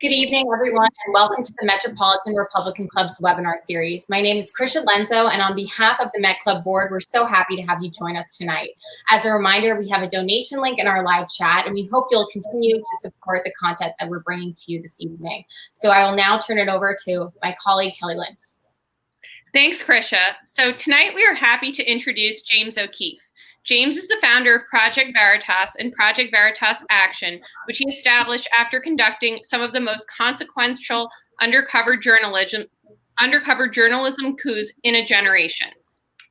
Good evening, everyone, and welcome to the Metropolitan Republican Club's webinar series. My name is Krisha Lenzo, and on behalf of the Met Club board, we're so happy to have you join us tonight. As a reminder, we have a donation link in our live chat, and we hope you'll continue to support the content that we're bringing to you this evening. So I will now turn it over to my colleague, Kelly Lynn. Thanks, Krisha. So tonight we are happy to introduce James O'Keefe. James is the founder of Project Veritas and Project Veritas Action, which he established after conducting some of the most consequential undercover journalism coups in a generation.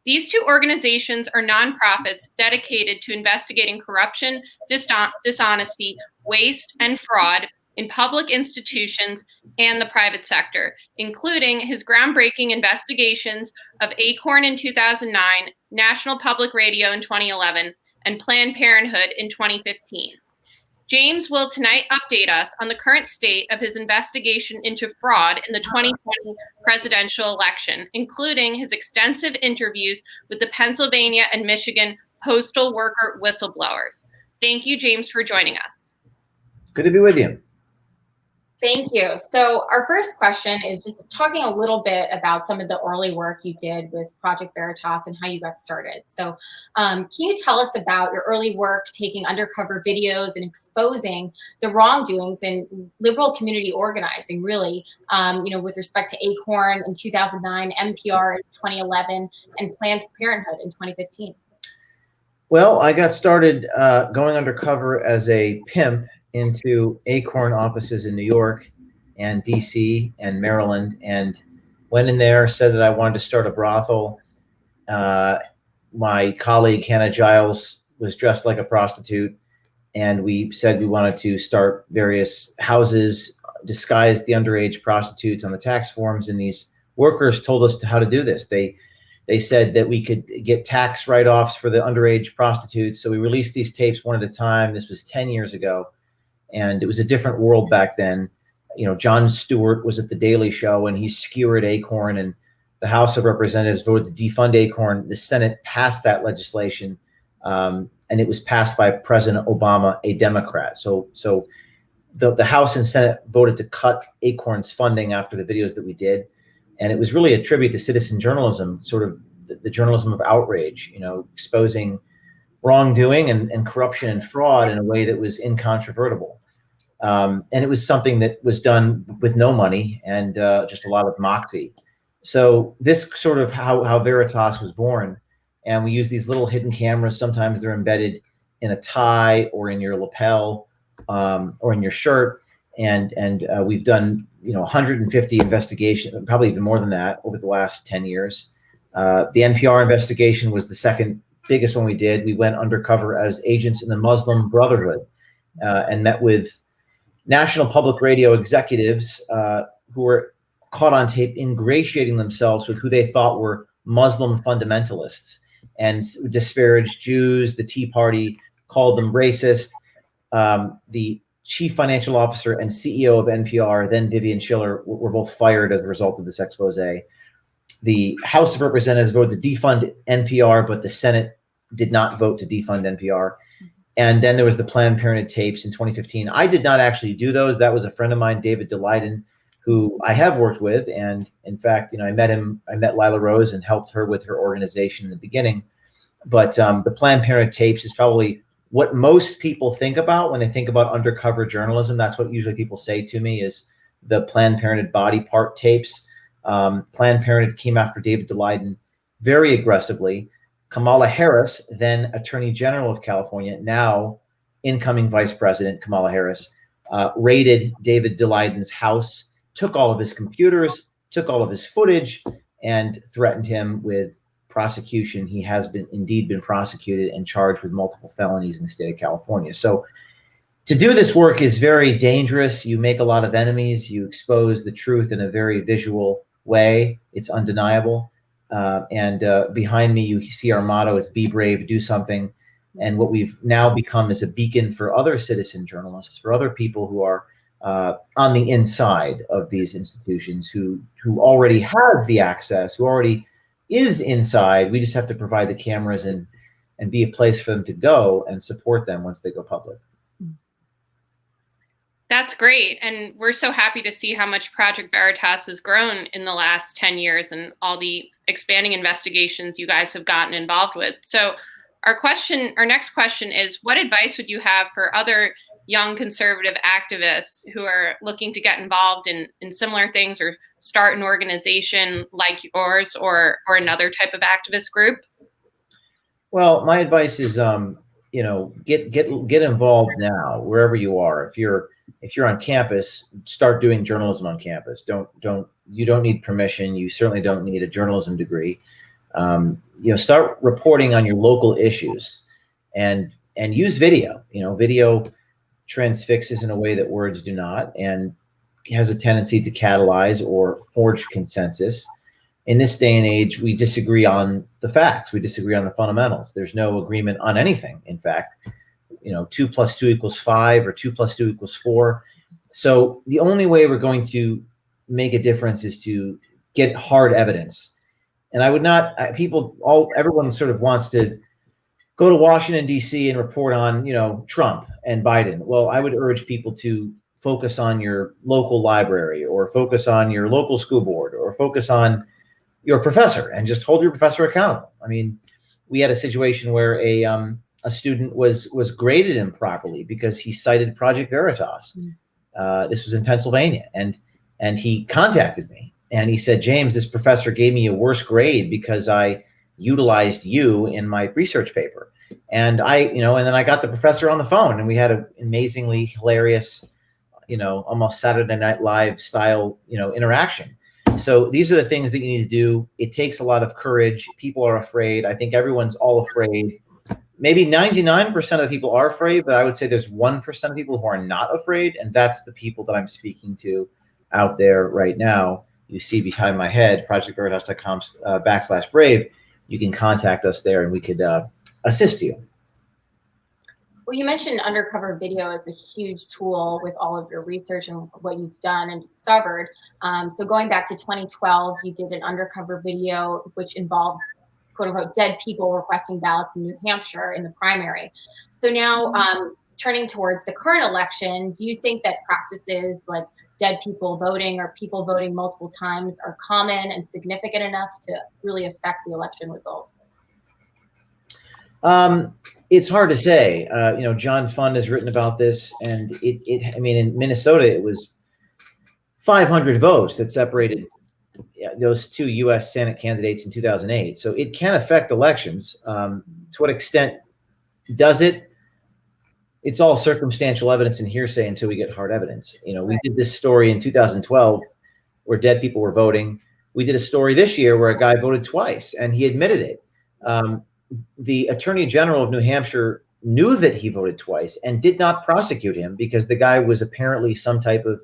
These two organizations are nonprofits dedicated to investigating corruption, dishonesty, waste, and fraud in public institutions and the private sector, including his groundbreaking investigations of ACORN in 2009, National Public Radio in 2011, and Planned Parenthood in 2015. James will tonight update us on the current state of his investigation into fraud in the 2020 presidential election, including his extensive interviews with the Pennsylvania and Michigan postal worker whistleblowers. Thank you, James, for joining us. Good to be with you. Thank you. So our first question is just talking a little bit about some of the early work you did with Project Veritas and how you got started. So can you tell us about your early work taking undercover videos and exposing the wrongdoings in liberal community organizing, really, with respect to ACORN in 2009, NPR in 2011, and Planned Parenthood in 2015? Well, I got started going undercover as a pimp into ACORN offices in New York and DC and Maryland, and went in there, said that I wanted to start a brothel. My colleague Hannah Giles was dressed like a prostitute, and we said we wanted to start various houses, disguise the underage prostitutes on the tax forms, and these workers told us how to do this. They said that we could get tax write-offs for the underage prostitutes, so we released these tapes one at a time. This was 10 years ago. And it was a different world back then. Jon Stewart was at the Daily Show, and he skewered ACORN, and the House of Representatives voted to defund ACORN. The Senate passed that legislation, and it was passed by President Obama, a Democrat. So the House and Senate voted to cut ACORN's funding after the videos that we did. And it was really a tribute to citizen journalism, sort of the journalism of outrage, exposing wrongdoing and corruption and fraud in a way that was incontrovertible. And it was something that was done with no money and just a lot of moxie. So this sort of how Veritas was born. And we use these little hidden cameras. Sometimes they're embedded in a tie or in your lapel or in your shirt. And we've done 150 investigations, probably even more than that, over the last 10 years. The NPR investigation was the second biggest one we did. We went undercover as agents in the Muslim Brotherhood and met with National Public Radio executives who were caught on tape ingratiating themselves with who they thought were Muslim fundamentalists and disparaged Jews. The Tea Party called them racist. The chief financial officer and CEO of NPR, then Vivian Schiller, were both fired as a result of this expose. The House of Representatives voted to defund NPR, but the Senate did not vote to defund NPR. And then there was the Planned Parenthood tapes in 2015. I did not actually do those. That was a friend of mine, David DeLayden, who I have worked with. And in fact, I met Lila Rose and helped her with her organization in the beginning. But the Planned Parenthood tapes is probably what most people think about when they think about undercover journalism. That's what usually people say to me is the Planned Parenthood body part tapes. Planned Parenthood came after David DeLayden very aggressively. Kamala Harris, then Attorney General of California, now incoming Vice President Kamala Harris, raided David DeLayden's house, took all of his computers, took all of his footage, and threatened him with prosecution. He has indeed been prosecuted and charged with multiple felonies in the state of California. So to do this work is very dangerous. You make a lot of enemies. You expose the truth in a very visual way. It's undeniable. And behind me, you see our motto is be brave, do something. And what we've now become is a beacon for other citizen journalists, for other people who are on the inside of these institutions, who already have the access, who already is inside. We just have to provide the cameras and be a place for them to go and support them once they go public. That's great. And we're so happy to see how much Project Veritas has grown in the last 10 years and all the expanding investigations you guys have gotten involved with. So our next question is, what advice would you have for other young conservative activists who are looking to get involved in similar things or start an organization like yours or another type of activist group? Well, my advice is, get involved now wherever you are. If you're on campus, start doing journalism on campus. You don't need permission. You certainly don't need a journalism degree. Start reporting on your local issues, and use video. Video transfixes in a way that words do not, and has a tendency to catalyze or forge consensus. In this day and age, we disagree on the facts. We disagree on the fundamentals. There's no agreement on anything. In fact, 2 + 2 = 5 or 2 + 2 = 4. So the only way we're going to make a difference is to get hard evidence. And I would not, everyone sort of wants to go to Washington, D.C. and report on, Trump and Biden. Well, I would urge people to focus on your local library, or focus on your local school board, or focus on your professor and just hold your professor accountable. I mean, we had a situation where a student was graded improperly because he cited Project Veritas. This was in Pennsylvania, and he contacted me and he said, "James, this professor gave me a worse grade because I utilized you in my research paper." And and then I got the professor on the phone, and we had an amazingly hilarious, almost Saturday Night Live style, interaction. So these are the things that you need to do. It takes a lot of courage. People are afraid. I think everyone's all afraid. Maybe 99% of the people are afraid, but I would say there's 1% of people who are not afraid. And that's the people that I'm speaking to out there right now. You see behind my head, projectveritas.com /brave. You can contact us there and we could assist you. Well, you mentioned undercover video as a huge tool with all of your research and what you've done and discovered. So going back to 2012, you did an undercover video which involved, quote unquote, dead people requesting ballots in New Hampshire in the primary. So now turning towards the current election, do you think that practices like dead people voting or people voting multiple times are common and significant enough to really affect the election results? It's hard to say. John Fund has written about this, and in Minnesota, it was 500 votes that separated those two U.S. Senate candidates in 2008. So it can affect elections. To what extent does it? It's all circumstantial evidence and hearsay until we get hard evidence. We did this story in 2012 where dead people were voting. We did a story this year where a guy voted twice, and he admitted it. The Attorney General of New Hampshire knew that he voted twice and did not prosecute him because the guy was apparently some type of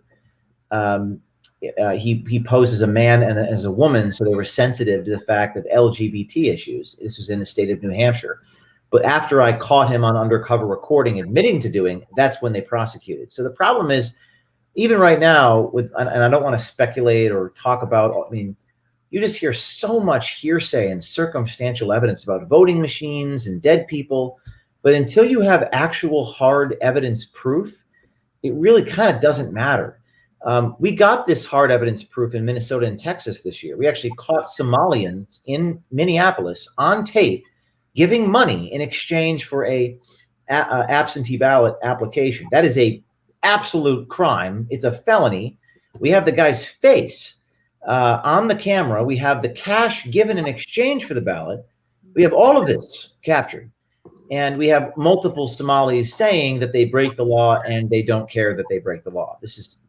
he posed as a man and as a woman, so they were sensitive to the fact of LGBT issues. This was in the state of New Hampshire. But after I caught him on undercover recording admitting to doing, that's when they prosecuted. So the problem is, even right now, and I don't want to speculate or talk about, you just hear so much hearsay and circumstantial evidence about voting machines and dead people. But until you have actual hard evidence proof, it really kind of doesn't matter. We got this hard evidence proof in Minnesota and Texas this year. We actually caught Somalians in Minneapolis on tape giving money in exchange for a absentee ballot application. That is a absolute crime. It's a felony. We have the guy's face on the camera. We have the cash given in exchange for the ballot. We have all of this captured. And we have multiple Somalis saying that they break the law and they don't care that they break the law. This is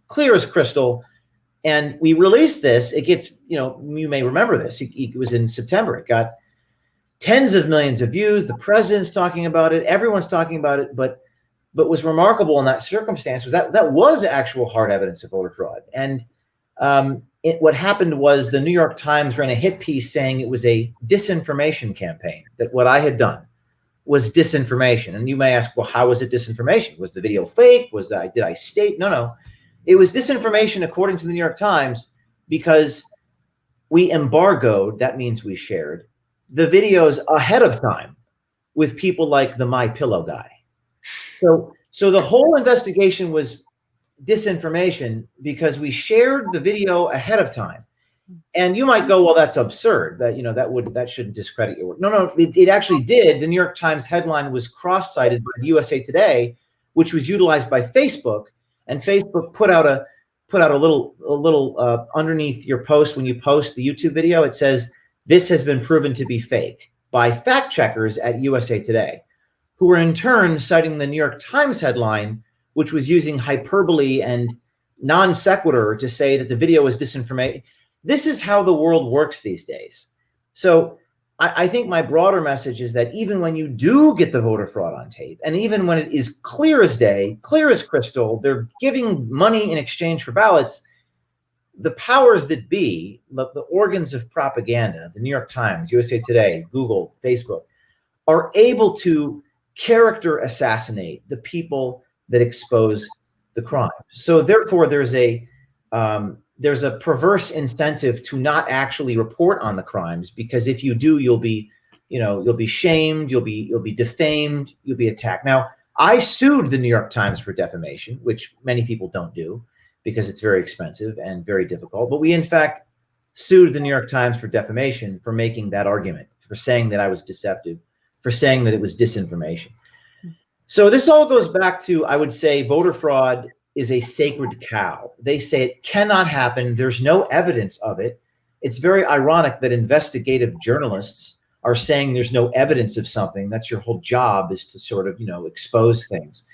clear as crystal. And we released this. It gets, you may remember this. It was in September. It got tens of millions of views. The president's talking about it. Everyone's talking about it. But what's remarkable in that circumstance was that was actual hard evidence of voter fraud. And what happened was the New York Times ran a hit piece saying it was a disinformation campaign, that what I had done was disinformation. And you may ask, well, how was it disinformation? Was the video fake? Did I state? No. It was disinformation according to the New York Times because we embargoed, that means we shared, the videos ahead of time with people like the My Pillow guy. So the whole investigation was disinformation because we shared the video ahead of time. And you might go, well, that's absurd. That, that shouldn't discredit your work. No, it actually did. The New York Times headline was cross-cited by USA Today, which was utilized by Facebook, and Facebook put out a little underneath your post when you post the YouTube video. It says this has been proven to be fake by fact checkers at USA Today, who were in turn citing the New York Times headline, which was using hyperbole and non sequitur to say that the video is disinformation. This is how the world works these days. So I think my broader message is that even when you do get the voter fraud on tape, and even when it is clear as day, clear as crystal, they're giving money in exchange for ballots, the powers that be, the organs of propaganda, the New York Times, USA Today, Google, Facebook, are able to character assassinate the people that expose the crime. So therefore, there's a perverse incentive to not actually report on the crimes, because if you do, you'll be shamed, you'll be defamed, you'll be attacked. Now, I sued the New York Times for defamation, which many people don't do because it's very expensive and very difficult. But we, in fact, sued the New York Times for defamation for making that argument, for saying that I was deceptive, for saying that it was disinformation. So this all goes back to, I would say, voter fraud is a sacred cow. They say it cannot happen. There's no evidence of it. It's very ironic that investigative journalists are saying there's no evidence of something. That's your whole job, is to sort of, expose things.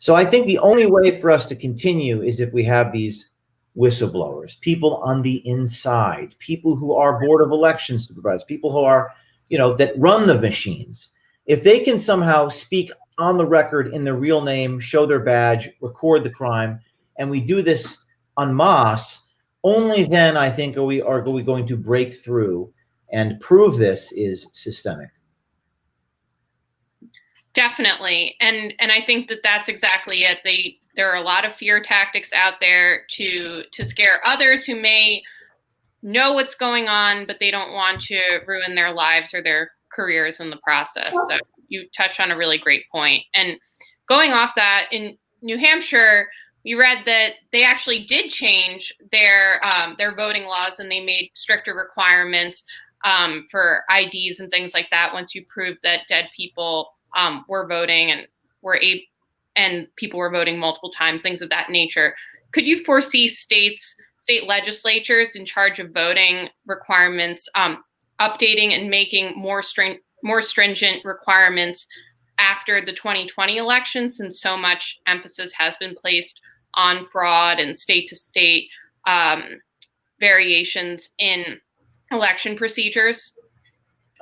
So I think the only way for us to continue is if we have these whistleblowers, people on the inside, people who are board of election supervisors, people who are, that run the machines. If they can somehow speak on the record in their real name, show their badge, record the crime, and we do this en masse, only then I think are we going to break through and prove this is systemic. Definitely. And I think that that's exactly it. There are a lot of fear tactics out there to scare others who may know what's going on, but they don't want to ruin their lives or their careers in the process. So you touched on a really great point. And going off that, in New Hampshire, we read that they actually did change their voting laws, and they made stricter requirements for IDs and things like that once you prove that dead people were voting and people were voting multiple times, things of that nature. Could you foresee state legislatures in charge of voting requirements updating and making more stringent requirements after the 2020 election, since so much emphasis has been placed on fraud and state-to-state variations in election procedures?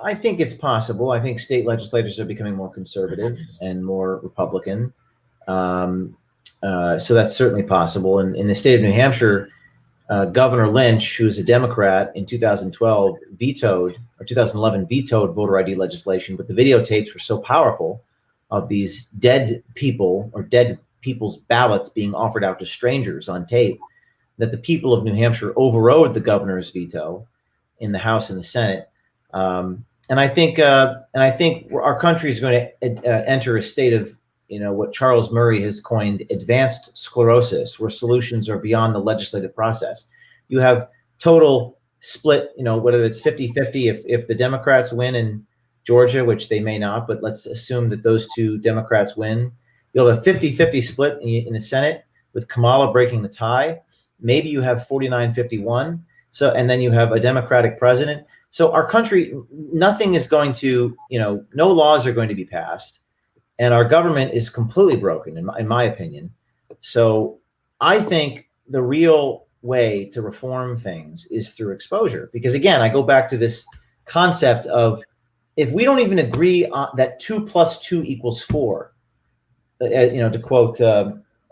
I think it's possible. I think state legislators are becoming more conservative and more Republican. So that's certainly possible. And in the state of New Hampshire, Governor Lynch, who's a Democrat, in 2011 vetoed voter ID legislation, but the videotapes were so powerful of these dead people or dead people's ballots being offered out to strangers on tape that the people of New Hampshire overrode the governor's veto in the House and the Senate. And I think our country is going to enter a state of, what Charles Murray has coined advanced sclerosis, where solutions are beyond the legislative process. You have total split, whether it's 50-50 if the Democrats win in Georgia, which they may not, but let's assume that those two Democrats win. You'll have a 50-50 split in the Senate with Kamala breaking the tie. Maybe you have 49-51. So, and then you have a Democratic president. So our country, nothing is going to, no laws are going to be passed. And our government is completely broken, in my opinion. So I think the real way to reform things is through exposure. Because again, I go back to this concept of, if we don't even agree on that 2 + 2 = 4, to quote,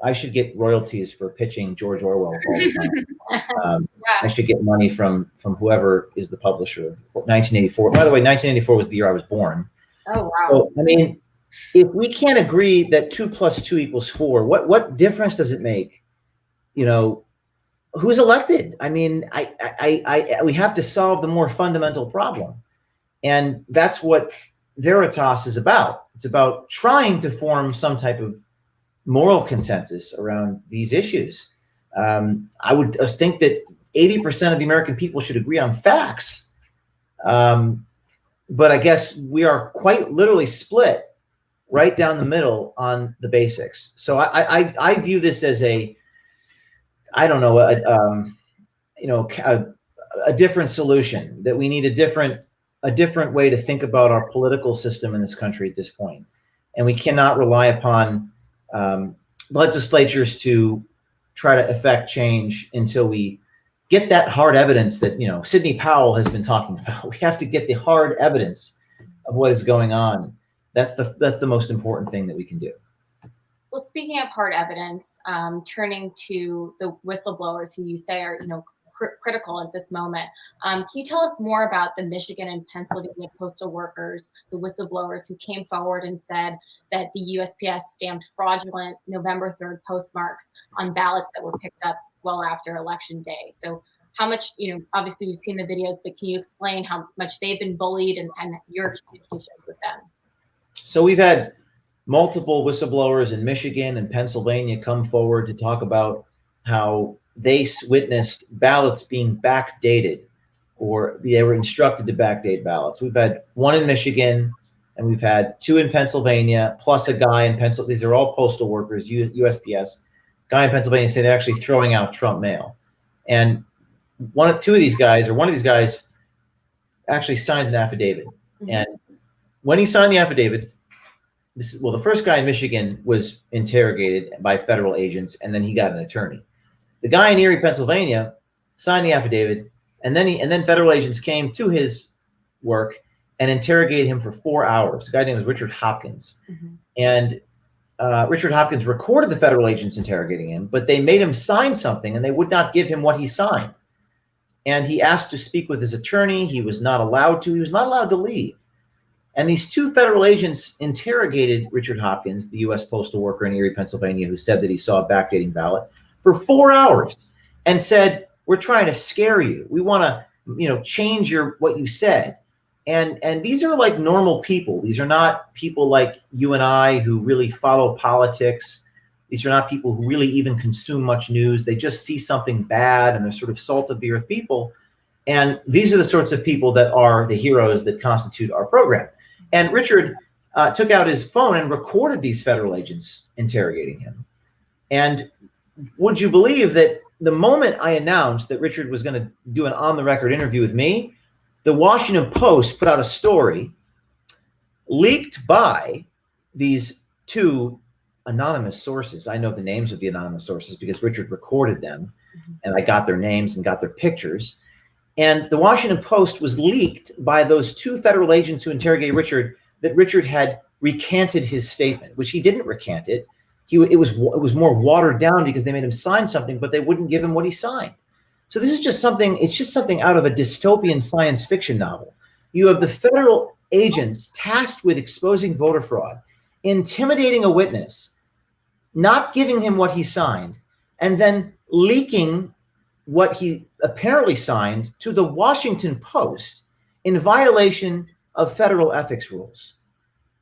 I should get royalties for pitching George Orwell all the time. I should get money from whoever is the publisher of 1984. By the way, 1984 was the year I was born. Oh, wow. So, I mean, if we can't agree that 2 + 2 = 4, what difference does it make? Who's elected? I mean, we have to solve the more fundamental problem. And that's what Veritas is about. It's about trying to form some type of moral consensus around these issues. I would think that 80% of the American people should agree on facts. But I guess we are quite literally split right down the middle on the basics. So I view this as a, I don't know, a different solution, that we need a different way to think about our political system in this country at this point. And we cannot rely upon legislatures to try to affect change until we get that hard evidence that, Sidney Powell has been talking about. We have to get the hard evidence of what is going on. That's the most important thing that we can do. Well, speaking of hard evidence, turning to the whistleblowers who you say are, critical at this moment. Can you tell us more about the Michigan and Pennsylvania postal workers, the whistleblowers who came forward and said that the USPS stamped fraudulent November 3rd postmarks on ballots that were picked up well after Election Day? So how much, obviously we've seen the videos, but can you explain how much they've been bullied and your communications with them? So we've had multiple whistleblowers in Michigan and Pennsylvania come forward to talk about how they witnessed ballots being backdated, or they were instructed to backdate ballots. We've had one in Michigan, and we've had two in Pennsylvania, plus a guy in Pennsylvania. These are all postal workers, USPS. Guy in Pennsylvania say they're actually throwing out Trump mail. And one of these guys actually signed an affidavit. Mm-hmm. And when he signed the affidavit, the first guy in Michigan was interrogated by federal agents, and then he got an attorney. The guy in Erie, Pennsylvania, signed the affidavit, and then federal agents came to his work and interrogated him for 4 hours. The guy named was Richard Hopkins. Mm-hmm. And Richard Hopkins recorded the federal agents interrogating him, but they made him sign something, and they would not give him what he signed. And he asked to speak with his attorney. He was not allowed to. He was not allowed to leave. And these two federal agents interrogated Richard Hopkins, the U.S. postal worker in Erie, Pennsylvania, who said that he saw a backdating ballot, for 4 hours, and said, "We're trying to scare you. We want to, change what you said." And these are like normal people. These are not people like you and I who really follow politics. These are not people who really even consume much news. They just see something bad, and they're sort of salt of the earth people. And these are the sorts of people that are the heroes that constitute our program. And Richard took out his phone and recorded these federal agents interrogating him. And would you believe that the moment I announced that Richard was going to do an on-the-record interview with me, the Washington Post put out a story leaked by these two anonymous sources. I know the names of the anonymous sources because Richard recorded them, and I got their names and got their pictures. And the Washington Post was leaked by those two federal agents who interrogated Richard, that Richard had recanted his statement, which he didn't recant it. It was more watered down because they made him sign something, but they wouldn't give him what he signed. So this is just something, it's just something out of a dystopian science fiction novel. You have the federal agents tasked with exposing voter fraud, intimidating a witness, not giving him what he signed, and then leaking what he apparently signed to the Washington Post in violation of federal ethics rules.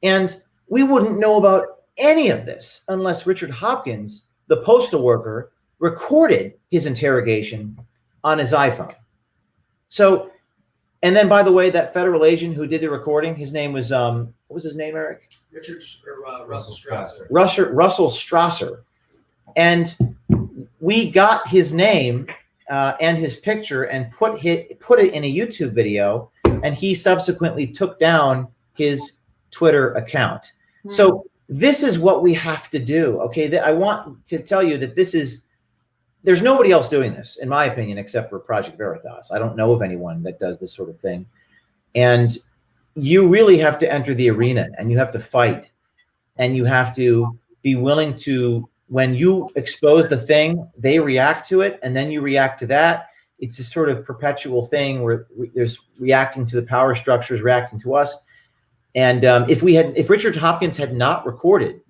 And we wouldn't know about any of this unless Richard Hopkins, the postal worker, recorded his interrogation on his iPhone. So, and then by the way, that federal agent who did the recording, his name was, what was his name, Eric? Russell Strasser. Russell Strasser. And we got his name and his picture and put it in a YouTube video, and he subsequently took down his Twitter account. Mm-hmm. So this is what we have to do. Okay, I want to tell you that there's nobody else doing this, in my opinion, except for Project Veritas. I don't know of anyone that does this sort of thing. And you really have to enter the arena, and you have to fight, and you have to be willing to, when you expose the thing, they react to it, and then you react to that. It's a sort of perpetual thing where there's reacting to the power structures, reacting to us. And if Richard Hopkins had not recorded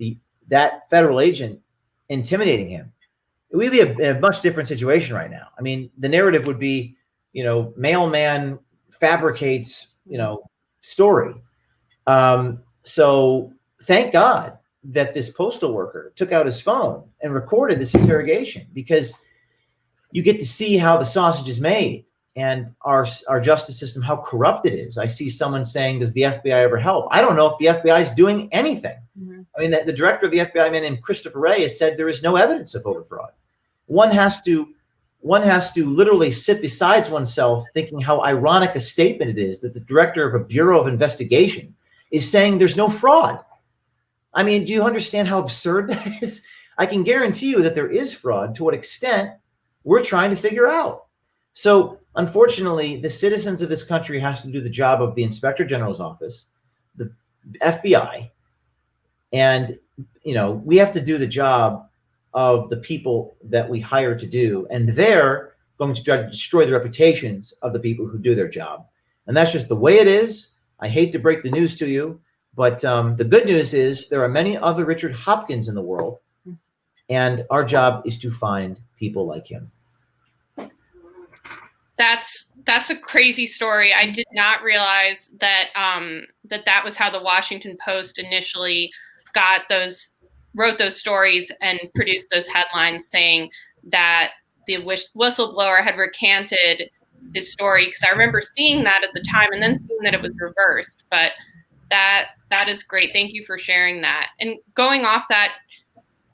that federal agent intimidating him, we'd be a much different situation right now. I mean, the narrative would be, mailman fabricates, story. So thank God that this postal worker took out his phone and recorded this interrogation, because you get to see how the sausage is made and our justice system, how corrupt it is. I see someone saying, does the FBI ever help? I don't know if the FBI is doing anything. I mean, the director of the FBI, man named Christopher Wray, has said there is no evidence of voter fraud. One has to literally sit beside oneself thinking how ironic a statement it is that the director of a Bureau of Investigation is saying there's no fraud. I mean, do you understand how absurd that is? I can guarantee you that there is fraud. To what extent, we're trying to figure out. So unfortunately, the citizens of this country has to do the job of the Inspector General's office, the FBI, and we have to do the job of the people that we hire to do, and they're going to try to destroy the reputations of the people who do their job. And that's just the way it is. I hate to break the news to you, but the good news is there are many other Richard Hopkins in the world, and our job is to find people like him. That's a crazy story. I did not realize that that was how the Washington Post initially wrote those stories and produced those headlines saying that the whistleblower had recanted his story, because I remember seeing that at the time and then seeing that it was reversed. But that is great. Thank you for sharing that. And going off that,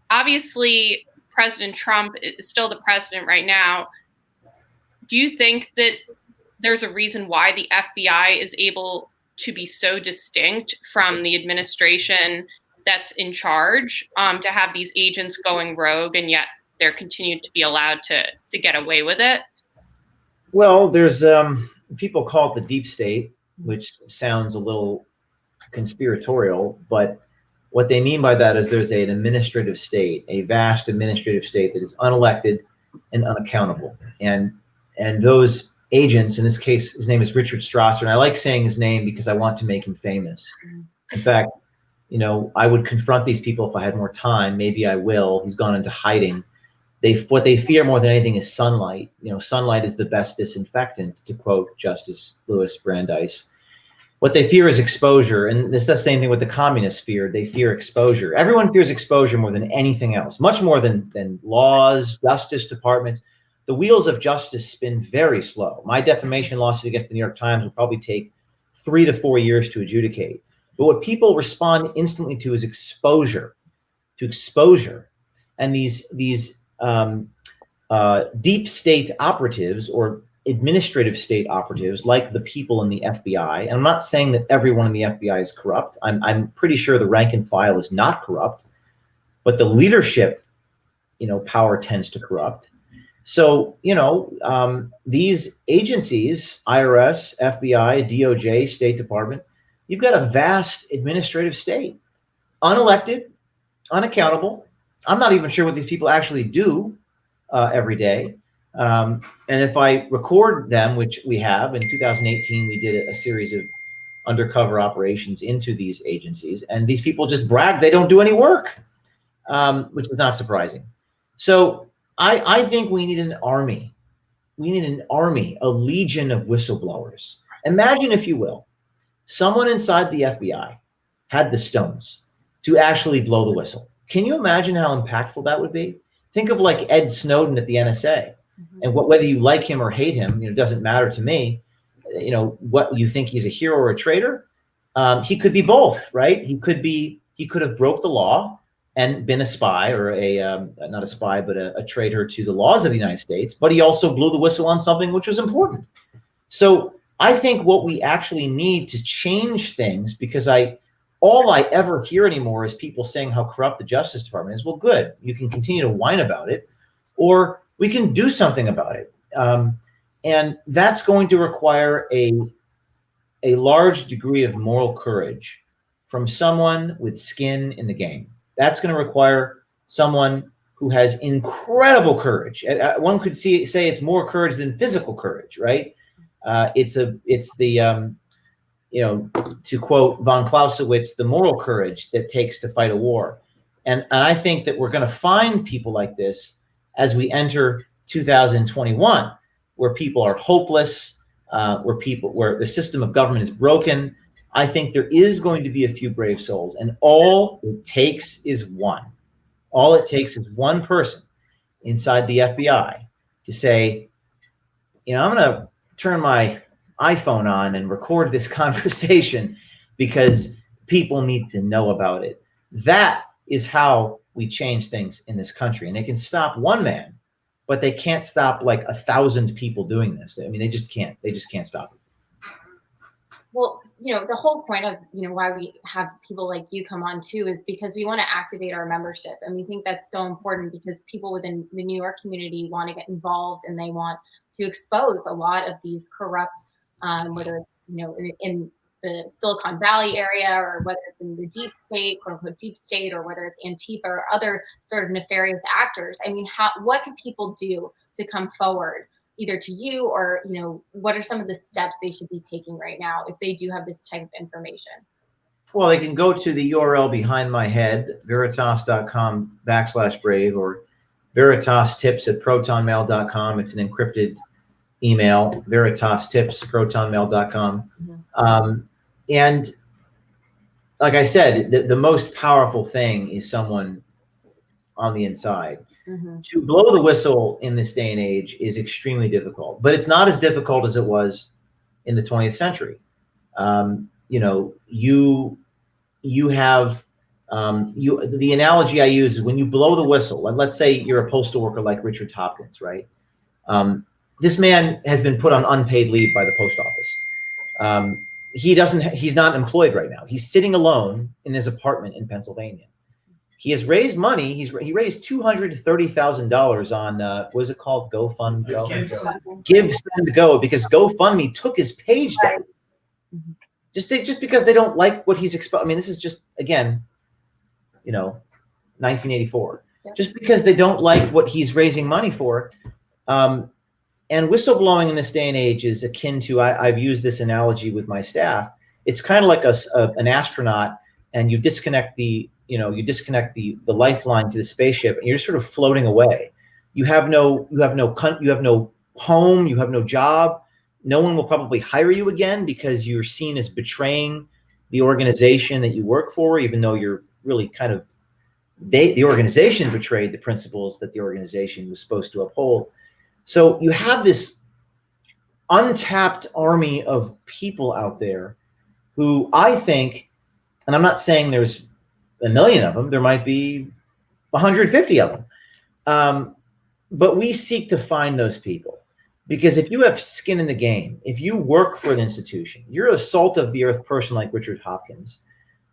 obviously President Trump is still the president right now. Do you think that there's a reason why the FBI is able to be so distinct from the administration that's in charge, to have these agents going rogue, and yet they're continued to be allowed to get away with it? Well, there's people call it the deep state, which sounds a little conspiratorial, but what they mean by that is there's an administrative state, a vast administrative state that is unelected and unaccountable. And those agents, in this case, his name is Richard Strasser, and I like saying his name because I want to make him famous. In fact, I would confront these people if I had more time. Maybe I will. He's gone into hiding. What they fear more than anything is sunlight. Sunlight is the best disinfectant, to quote Justice Louis Brandeis. What they fear is exposure, and it's the same thing with the communists feared. They fear exposure. Everyone fears exposure more than anything else, much more than laws, justice departments. The wheels of justice spin very slow. My defamation lawsuit against the New York Times will probably take 3 to 4 years to adjudicate. But what people respond instantly to is exposure, and these deep state operatives or administrative state operatives, like the people in the FBI. And I'm not saying that everyone in the FBI is corrupt. I'm pretty sure the rank and file is not corrupt, but the leadership, power tends to corrupt. So, these agencies, IRS, FBI, DOJ, State Department, you've got a vast administrative state, unelected, unaccountable. I'm not even sure what these people actually do every day. And if I record them, which we have, in 2018, we did a series of undercover operations into these agencies, and these people just brag they don't do any work, which is not surprising. So I think we need an army. We need an army, a legion of whistleblowers. Imagine, if you will, someone inside the FBI had the stones to actually blow the whistle. Can you imagine how impactful that would be? Think of like Ed Snowden at the NSA, and whether you like him or hate him, doesn't matter to me. What you think he's a hero or a traitor. He could be both, right? He could have broke the law and been a spy, or not a spy, but a traitor to the laws of the United States. But he also blew the whistle on something which was important. So I think what we actually need to change things, because all I ever hear anymore is people saying how corrupt the Justice Department is. Well, good. You can continue to whine about it, or we can do something about it. And that's going to require a large degree of moral courage from someone with skin in the game. That's going to require someone who has incredible courage. One could say it's more courage than physical courage, right? It's the to quote von Clausewitz, the moral courage that takes to fight a war. And I think that we're going to find people like this as we enter 2021, where people are hopeless, where the system of government is broken, I think there is going to be a few brave souls, and all it takes is one. All it takes is one person inside the FBI to say, I'm going to turn my iPhone on and record this conversation because people need to know about it. That is how we change things in this country. And they can stop one man, but they can't stop like 1,000 people doing this. I mean, they just can't stop it. Well, the whole point of, why we have people like you come on too is because we want to activate our membership. And we think that's so important because people within the New York community want to get involved and they want to expose a lot of these corrupt, whether it's, in the Silicon Valley area or whether it's in the deep state, quote unquote deep state, or whether it's Antifa or other sort of nefarious actors. I mean, what can people do to come forward? Either to you or, what are some of the steps they should be taking right now if they do have this type of information? Well, they can go to the URL behind my head, veritas.com/brave, or veritastips@protonmail.com. It's an encrypted email, veritastips@protonmail.com. Mm-hmm. And like I said, the most powerful thing is someone on the inside. Mm-hmm. To blow the whistle in this day and age is extremely difficult, but it's not as difficult as it was in the 20th century. The analogy I use is when you blow the whistle, let's say you're a postal worker like Richard Hopkins, right? This man has been put on unpaid leave by the post office. He's not employed right now. He's sitting alone in his apartment in Pennsylvania. He has raised money. He raised $230,000 on what is it called? GoFundGo. Give, Send, Go, because GoFundMe took his page down. Mm-hmm. Just because they don't like what he's exposed. I mean, this is just, again, 1984. Yeah. Just because they don't like what he's raising money for. And whistleblowing in this day and age is akin to, I've used this analogy with my staff. It's kind of like an astronaut, and you disconnect the lifeline to the spaceship, and you're sort of floating away. You have no home, you have no job. No one will probably hire you again because you're seen as betraying the organization that you work for, even though you're really the organization betrayed the principles that the organization was supposed to uphold. So you have this untapped army of people out there who I think, and I'm not saying there's a million of them, there might be 150 of them. But we seek to find those people, because if you have skin in the game, if you work for an institution, you're a salt of the earth person like Richard Hopkins.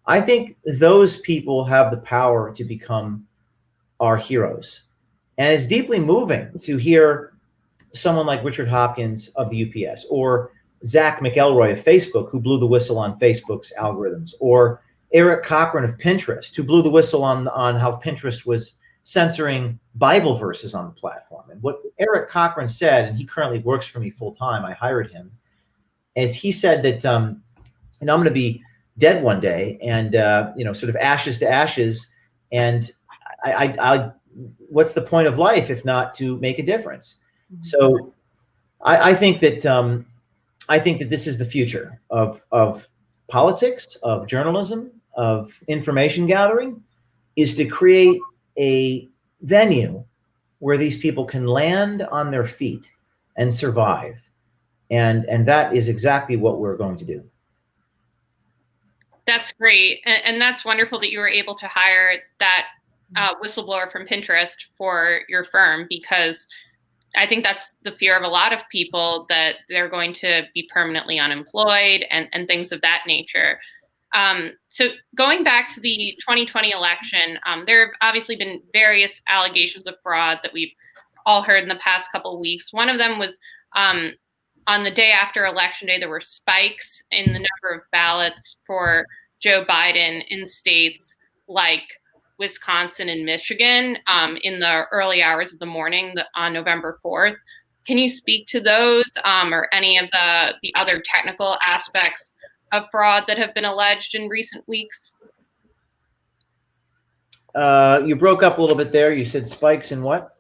I think those people have the power to become our heroes. And it's deeply moving to hear someone like Richard Hopkins of the UPS, or Zach McElroy of Facebook, who blew the whistle on Facebook's algorithms, or Eric Cochran of Pinterest, who blew the whistle on how Pinterest was censoring Bible verses on the platform. And what Eric Cochran said, and he currently works for me full time, I hired him, is he said that, I'm going to be dead one day, and sort of ashes to ashes, and I what's the point of life if not to make a difference? Mm-hmm. So I think that this is the future of politics, of journalism, of information gathering, is to create a venue where these people can land on their feet and survive. And that is exactly what we're going to do. That's great. And that's wonderful that you were able to hire that whistleblower from Pinterest for your firm, because I think that's the fear of a lot of people, that they're going to be permanently unemployed and things of that nature. So going back to the 2020 election, there have obviously been various allegations of fraud that we've all heard in the past couple of weeks. One of them was on the day after Election Day, there were spikes in the number of ballots for Joe Biden in states like Wisconsin and Michigan in the early hours of the morning on November 4th. Can you speak to those or any of the other technical aspects of fraud that have been alleged in recent weeks? You broke up a little bit there. You said spikes in what?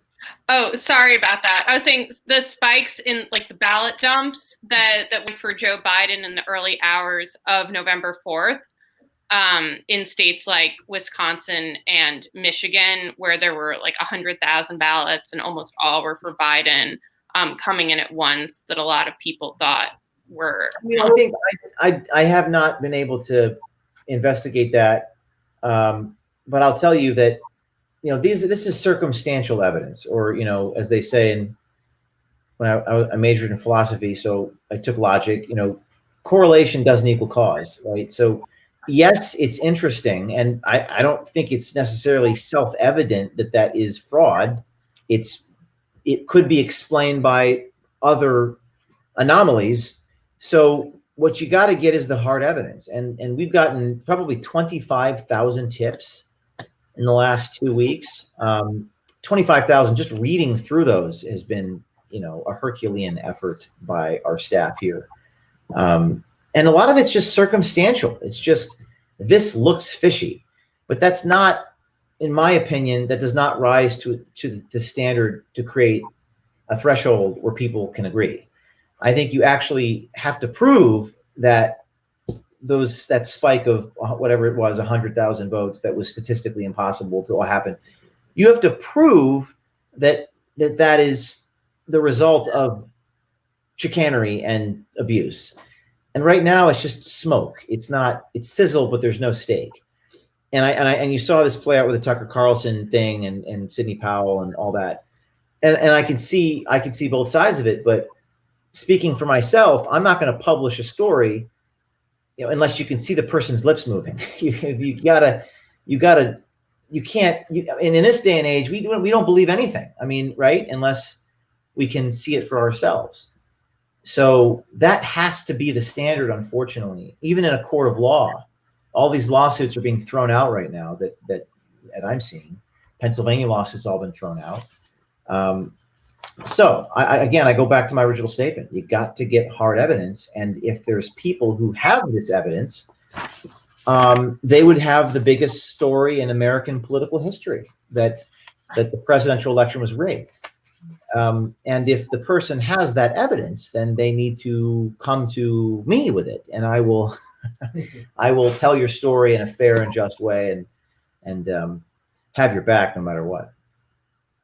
Oh, sorry about that. I was saying the spikes in like the ballot dumps that went for Joe Biden in the early hours of November 4th, in states like Wisconsin and Michigan, where there were like 100,000 ballots and almost all were for Biden, coming in at once, that a lot of people thought were. I think I have not been able to investigate that, but I'll tell you that this is circumstantial evidence, or as they say when I majored in philosophy, so I took logic. Correlation doesn't equal cause, right? So yes, it's interesting, and I don't think it's necessarily self-evident that is fraud. It could be explained by other anomalies. So what you got to get is the hard evidence, and we've gotten probably 25,000 tips in the last 2 weeks. 25,000, just reading through those has been, a Herculean effort by our staff here. And a lot of it's just circumstantial. It's just, this looks fishy, but that's not, in my opinion, that does not rise to the standard to create a threshold where people can agree. I think you actually have to prove that that spike of whatever it was, 100,000 votes, that was statistically impossible to all happen. You have to prove that is the result of chicanery and abuse. And right now it's just smoke. It's sizzle, but there's no steak. And you saw this play out with the Tucker Carlson thing and Sidney Powell and all that. And I can see both sides of it, but speaking for myself, I'm not going to publish a story, unless you can see the person's lips moving. You can't. And in this day and age, we don't believe anything. I mean, right? Unless we can see it for ourselves. So that has to be the standard, unfortunately. Even in a court of law, all these lawsuits are being thrown out right now that I'm seeing. Pennsylvania lawsuits all been thrown out. So I go back to my original statement. You got to get hard evidence, and if there's people who have this evidence, they would have the biggest story in American political history, that the presidential election was rigged. And if the person has that evidence, then they need to come to me with it, and I will tell your story in a fair and just way, and have your back no matter what.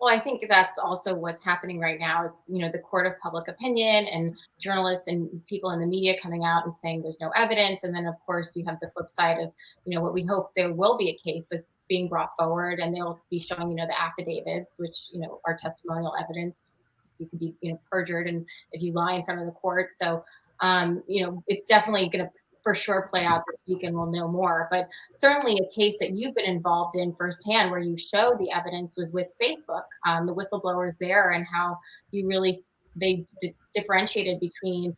Well, I think that's also what's happening right now. It's, the court of public opinion and journalists and people in the media coming out and saying there's no evidence. And then, of course, we have the flip side of, what we hope there will be a case that's being brought forward, and they'll be showing, the affidavits, which, are testimonial evidence. You can be, perjured, and if you lie in front of the court. So, it's definitely going to for sure play out this week, and we'll know more. But certainly a case that you've been involved in firsthand, where you showed the evidence, was with Facebook, the whistleblowers there, and how you really they differentiated between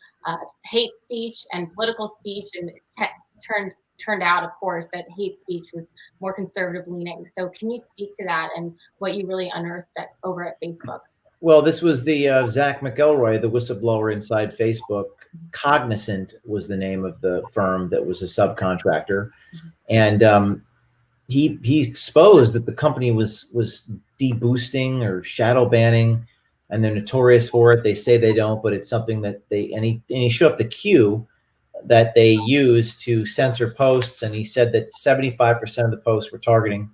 hate speech and political speech, and it turned out, of course, that hate speech was more conservative leaning. So can you speak to that and what you really unearthed over at Facebook? Well, this was the Zach McElroy, the whistleblower inside Facebook. Cognizant was the name of the firm that was a subcontractor, and he exposed that the company was deboosting or shadow banning, and they're notorious for it. They say they don't, but it's something that and he showed up the queue that they use to censor posts, and he said that 75% of the posts were targeting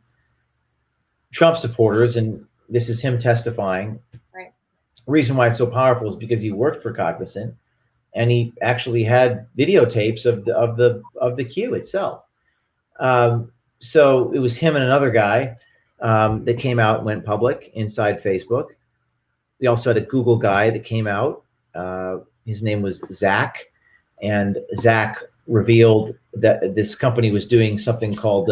Trump supporters, and this is him testifying. Right. The reason why it's so powerful is because he worked for Cognizant, and he actually had videotapes of the queue itself. So it was him and another guy that came out and went public inside Facebook. We also had a Google guy that came out. His name was Zach, and Zach revealed that this company was doing something called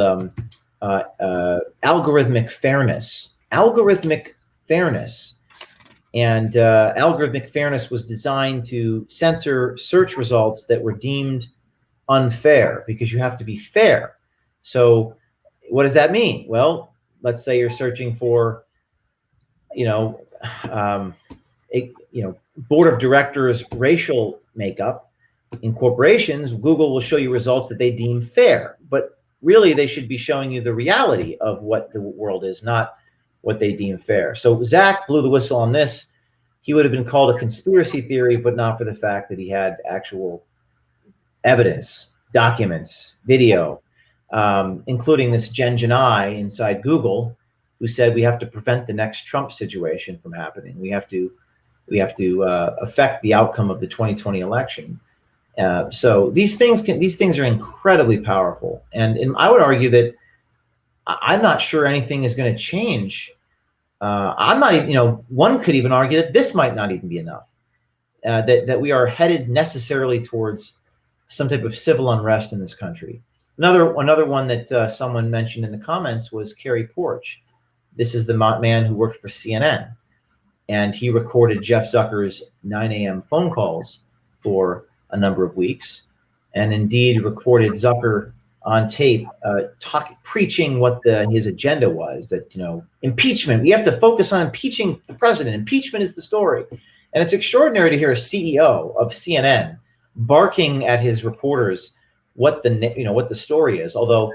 algorithmic fairness. Algorithmic fairness. And algorithmic fairness was designed to censor search results that were deemed unfair, because you have to be fair. So what does that mean? Well, let's say you're searching for, board of directors racial makeup. In corporations, Google will show you results that they deem fair, but really they should be showing you the reality of what the world is, not what they deem fair. So Zach blew the whistle on this. He would have been called a conspiracy theory, but not for the fact that he had actual evidence, documents, video, including this Jen Janai inside Google, who said we have to prevent the next Trump situation from happening. We have to affect the outcome of the 2020 election. So these things are incredibly powerful, and I would argue that I'm not sure anything is going to change. I'm not even, one could even argue that this might not even be enough. That we are headed necessarily towards some type of civil unrest in this country. Another one that someone mentioned in the comments was Kerry Porch. This is the man who worked for CNN, and he recorded Jeff Zucker's 9 a.m. phone calls for a number of weeks, and indeed recorded Zucker on tape preaching what his agenda was, that impeachment, we have to focus on impeaching the president, impeachment is the story. And it's extraordinary to hear a CEO of CNN barking at his reporters what the story is, although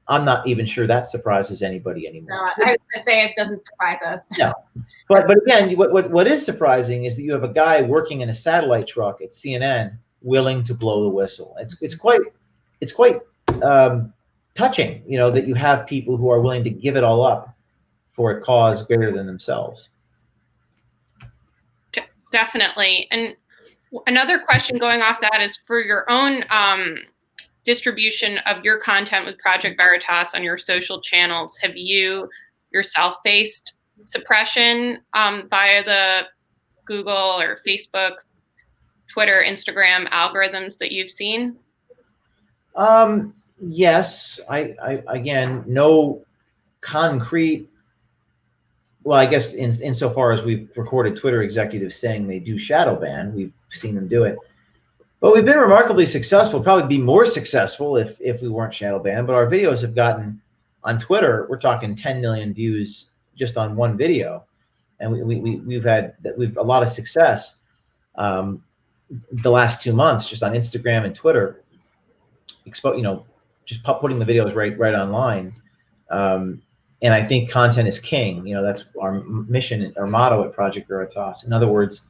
I'm not even sure that surprises anybody anymore. No, I was going to say it doesn't surprise us. No, but again, what is surprising is that you have a guy working in a satellite truck at CNN willing to blow the whistle. It's quite touching, that you have people who are willing to give it all up for a cause greater than themselves. Definitely. And another question going off that is for your own distribution of your content with Project Veritas on your social channels. Have you yourself faced suppression via the Google or Facebook, Twitter, Instagram algorithms that you've seen? Yes, I again, no concrete. Well, I guess insofar as we've recorded Twitter executives saying they do shadow ban, we've seen them do it. But we've been remarkably successful, probably be more successful if we weren't shadow banned. But our videos have gotten, on Twitter, we're talking 10 million views just on one video. And we've had a lot of success the last 2 months just on Instagram and Twitter, just putting the videos right online. And I think content is king. That's our mission, our motto at Project Veritas. In other words,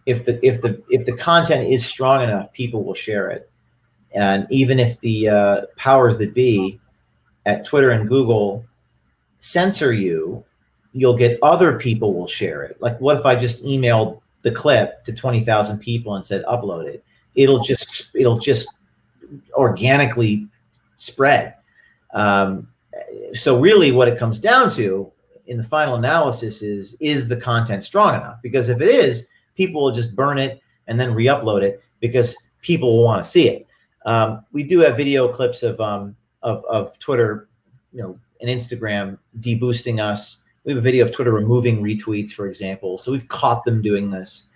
if the content is strong enough, people will share it. And even if the powers that be at Twitter and Google censor you, you'll get other people will share it. Like, what if I just emailed the clip to 20,000 people and said upload it? It'll just organically spread. So really what it comes down to in the final analysis is the content strong enough? Because if it is, people will just burn it and then re-upload it because people will want to see it. We do have video clips of Twitter, and Instagram deboosting us. We have a video of Twitter removing retweets, for example. So we've caught them doing this.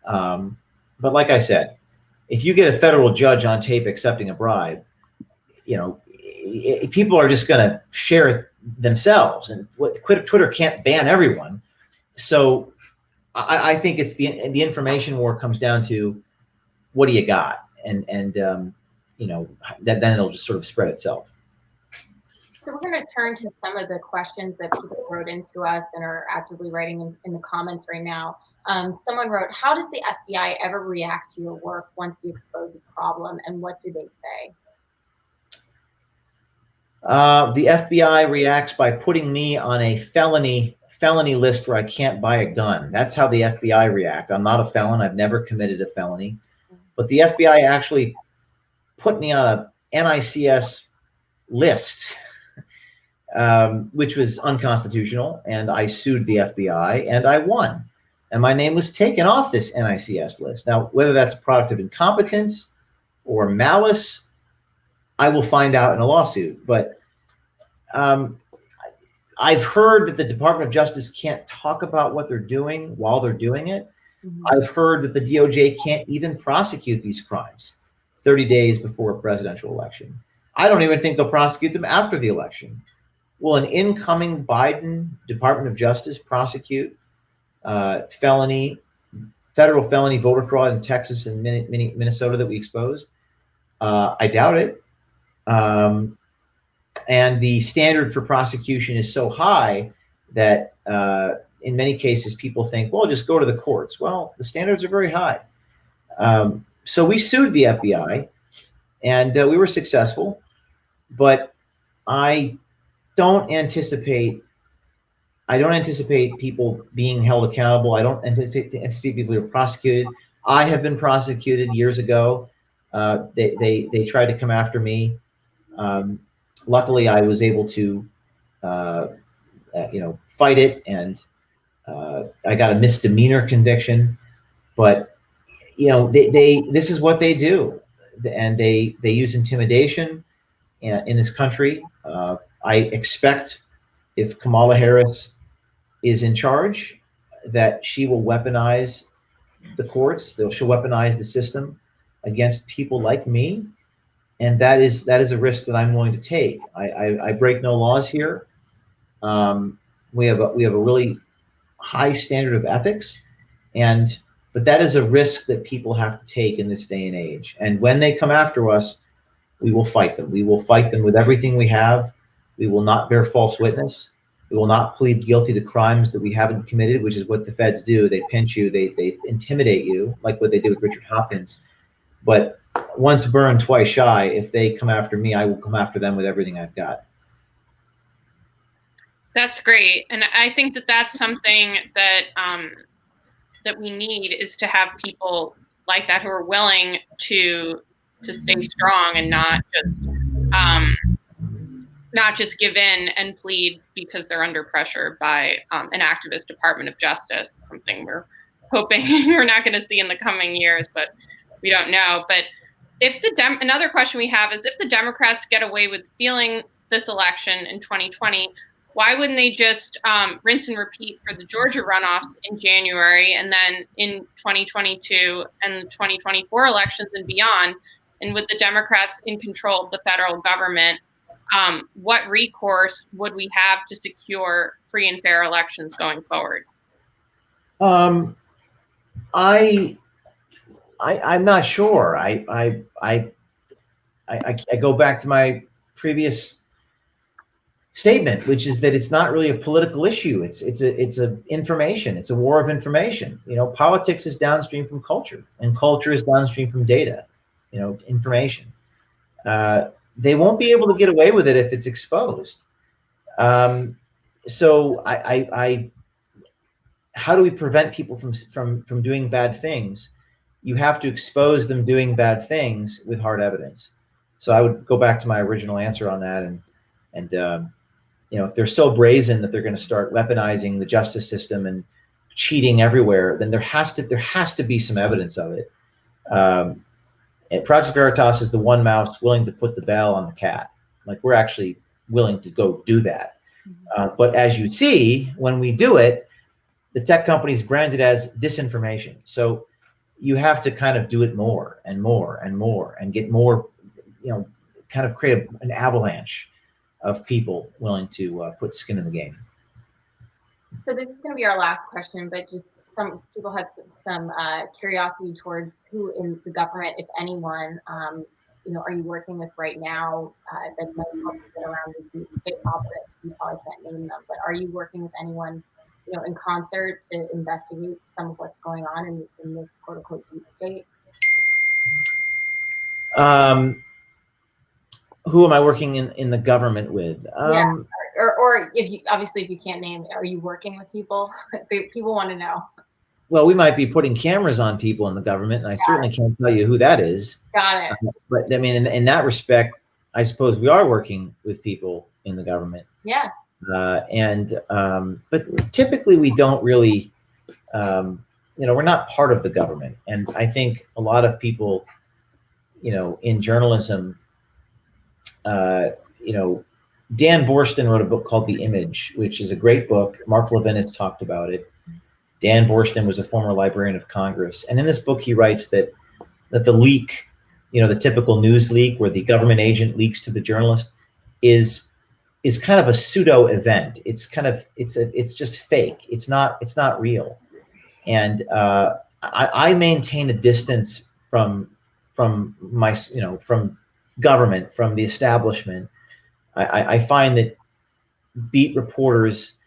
But like I said, if you get a federal judge on tape accepting a bribe, people are just going to share it themselves, and Twitter can't ban everyone. So I think it's the information war comes down to what do you got, and then it'll just sort of spread itself. So we're going to turn to some of the questions that people wrote into us and are actively writing in the comments right now. Someone wrote, how does the FBI ever react to your work once you expose a problem, and what do they say? The FBI reacts by putting me on a felony list where I can't buy a gun. That's how the FBI react. I'm not a felon. I've never committed a felony. But the FBI actually put me on a NICS list, which was unconstitutional, and I sued the FBI, and I won. And my name was taken off this NICS list. Now, whether that's a product of incompetence or malice, I will find out in a lawsuit. But I've heard that the Department of Justice can't talk about what they're doing while they're doing it. Mm-hmm. I've heard that the DOJ can't even prosecute these crimes 30 days before a presidential election. I don't even think they'll prosecute them after the election. Will an incoming Biden Department of Justice prosecute federal felony voter fraud in Texas and Minnesota that we exposed? I doubt it. And the standard for prosecution is so high that in many cases people think, well, just go to the courts. Well, the standards are very high. So we sued the FBI, and we were successful, but I don't anticipate people being held accountable. I don't anticipate people who are prosecuted. I have been prosecuted years ago. They tried to come after me. Luckily, I was able to, fight it, and I got a misdemeanor conviction. But this is what they do, and they use intimidation in this country. I expect if Kamala Harris is in charge, that she will weaponize the courts. She'll weaponize the system against people like me, and that is a risk that I'm willing to take. I break no laws here. We have a really high standard of ethics, but that is a risk that people have to take in this day and age. And when they come after us, we will fight them. We will fight them with everything we have. We will not bear false witness. We will not plead guilty to crimes that we haven't committed, which is what the feds do. They pinch you, they intimidate you, like what they did with Richard Hopkins. But once burned, twice shy. If they come after me, I will come after them with everything I've got. That's great, and I think that that's something that that we need, is to have people like that who are willing to stay strong and not just give in and plead because they're under pressure by an activist Department of Justice, something we're hoping we're not going to see in the coming years, but we don't know. But if another question we have is, if the Democrats get away with stealing this election in 2020, why wouldn't they just rinse and repeat for the Georgia runoffs in January, and then in 2022 and 2024 elections and beyond? And with the Democrats in control of the federal government, what recourse would we have to secure free and fair elections going forward? I'm not sure. I go back to my previous statement, which is that it's not really a political issue. It's a information. It's a war of information. Politics is downstream from culture, and culture is downstream from data. Information. They won't be able to get away with it if it's exposed. So how do we prevent people from doing bad things? You have to expose them doing bad things with hard evidence. So I would go back to my original answer on that, and if they're so brazen that they're going to start weaponizing the justice system and cheating everywhere, then there has to be some evidence of it. And Project Veritas is the one mouse willing to put the bell on the cat. Like, we're actually willing to go do that. But as you see, when we do it, the tech companies brand it as disinformation. So you have to kind of do it more and more and more, and get more, kind of create an avalanche of people willing to put skin in the game. So this is going to be our last question, but just some people had some curiosity towards who in the government, if anyone, are you working with right now that might help you get around the deep state operatives? You probably can't name them, but are you working with anyone, in concert to investigate some of what's going on in this quote unquote deep state? Who am I working in the government with? Yeah. Or if you can't name, are you working with people? People want to know. Well, we might be putting cameras on people in the government, and I certainly can't tell you who that is. Got it. But I mean, in that respect, I suppose we are working with people in the government. Yeah. But typically we don't really, we're not part of the government. And I think a lot of people, in journalism, Dan Borsten wrote a book called The Image, which is a great book. Mark Levin has talked about it. Dan Borsten was a former Librarian of Congress. And in this book, he writes that the leak, the typical news leak where the government agent leaks to the journalist, is kind of a pseudo event. It's just fake. It's not real. And I maintain a distance from my, from government, from the establishment. I find that beat reporters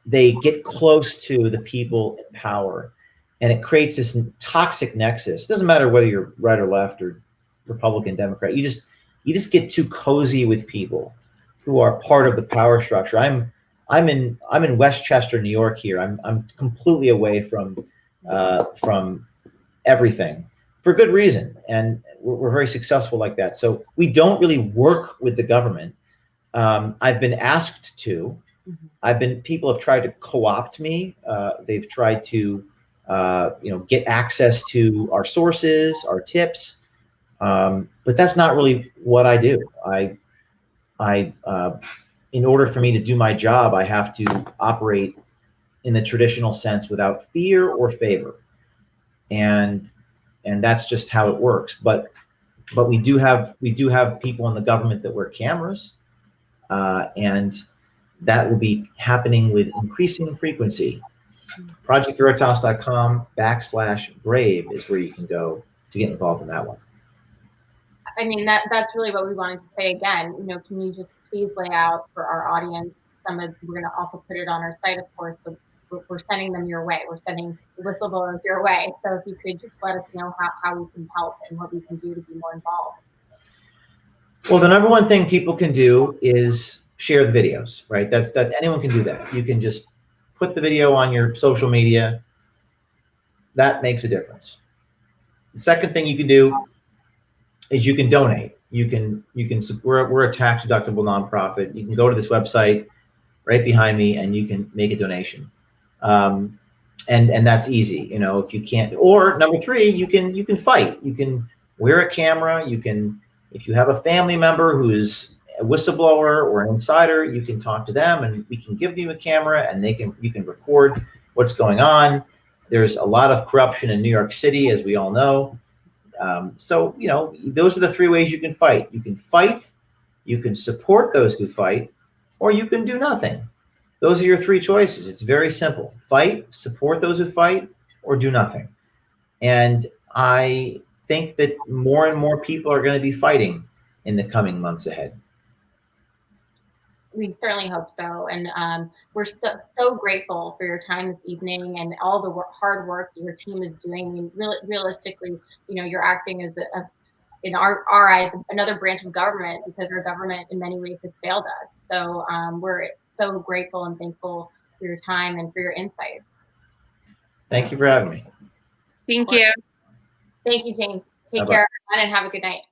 they get close to the people in power, and it creates this toxic nexus. It doesn't matter whether you're right or left or Republican, Democrat. You just get too cozy with people who are part of the power structure. I'm in Westchester, New York here. I'm completely away from everything for good reason, and we're very successful like that. So we don't really work with the government. I've been asked to. People have tried to co-opt me. They've tried to, get access to our sources, our tips. But that's not really what I do. In order for me to do my job, I have to operate in the traditional sense without fear or favor. And that's just how it works. But we do have people in the government that wear cameras, and that will be happening with increasing frequency. ProjectVeritas.com/brave is where you can go to get involved in that one. I mean, that's really what we wanted to say again. Can you just please lay out for our audience we're going to also put it on our site, of course, but we're sending them your way. We're sending the whistleblowers your way. So if you could just let us know how we can help and what we can do to be more involved. Well, the number one thing people can do is share the videos, right? That anyone can do that. You can just put the video on your social media. That makes a difference. The second thing you can do is you can donate. We're a tax deductible nonprofit. You can go to this website right behind me and you can make a donation. And that's easy, if you can't. Or number three, you can fight. You can wear a camera. If you have a family member who is a whistleblower or an insider, you can talk to them and we can give you a camera and you can record what's going on. There's a lot of corruption in New York City, as we all know. So, those are the three ways you can fight. You can fight, you can support those who fight, or you can do nothing. Those are your three choices. It's very simple. Fight, support those who fight, or do nothing. And I think that more and more people are going to be fighting in the coming months ahead. We certainly hope so. And we're so grateful for your time this evening and all the hard work your team is doing. I mean, realistically, you're acting as in our eyes, another branch of government, because our government in many ways has failed us. So we're so grateful and thankful for your time and for your insights. Thank you for having me. Thank you. Thank you, James. Take Bye-bye. care, everyone, and have a good night.